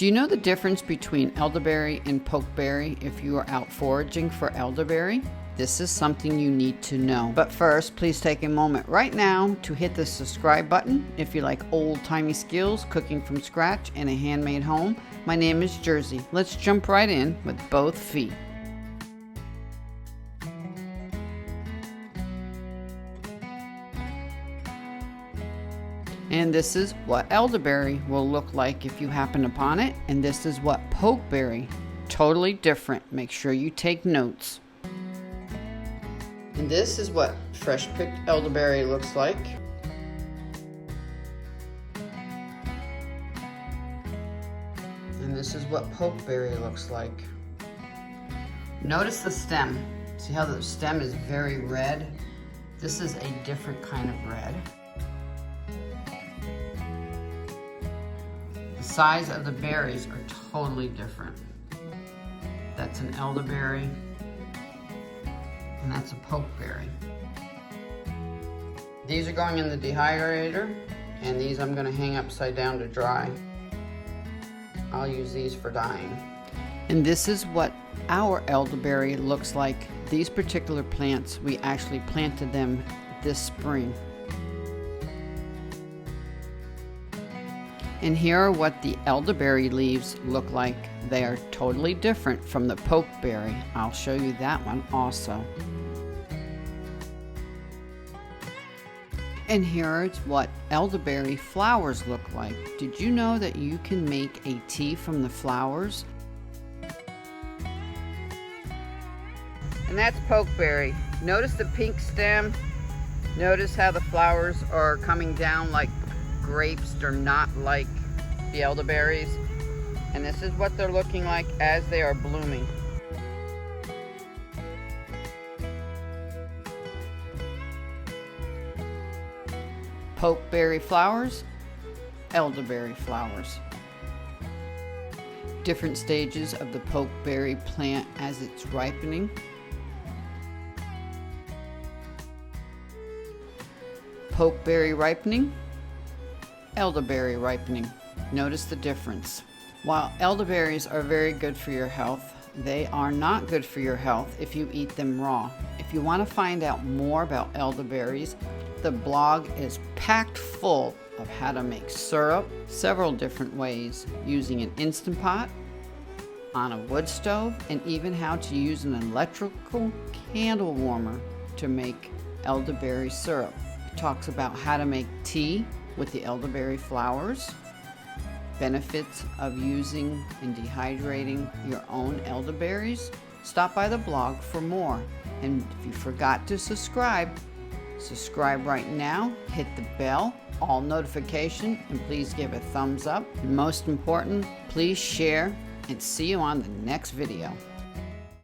Do you know the difference between elderberry and pokeberry if you are out foraging for elderberry? This is something you need to know. But first, please take a moment right now to hit the subscribe button if you like old-timey skills, cooking from scratch, and a handmade home. My name is Jersey. Let's jump right in with both feet. And this is what elderberry will look like if you happen upon it. And this is what pokeberry, totally different. Make sure you take notes. And this is what fresh picked elderberry looks like. And this is what pokeberry looks like. Notice the stem. See how the stem is very red? This is a different kind of red. The size of the berries are totally different. That's an elderberry, and that's a pokeberry. These are going in the dehydrator, and these I'm going to hang upside down to dry. I'll use these for dyeing. And this is what our elderberry looks like. These particular plants, we actually planted them this spring. And here are what the elderberry leaves look like. They are totally different from the pokeberry. I'll show you that one also. And here is what elderberry flowers look like. Did you know that you can make a tea from the flowers? And that's pokeberry. Notice the pink stem. Notice how the flowers are coming down like grapes. They're not like the elderberries. And this is what they're looking like as they are blooming. Pokeberry flowers, elderberry flowers. Different stages of the pokeberry plant as it's ripening. Pokeberry ripening, elderberry ripening. Notice the difference. While elderberries are very good for your health, they are not good for your health if you eat them raw. If you want to find out more about elderberries, the blog is packed full of how to make syrup several different ways, using an Instant Pot, on a wood stove, and even how to use an electrical candle warmer to make elderberry syrup. It talks about how to make tea with the elderberry flowers, benefits of using and dehydrating your elderberries elderberries. Stop by the blog for more. And if you forgot to subscribe right now, hit the bell, all notification, and please give a thumbs up. And most important, please share, and see you on the next video.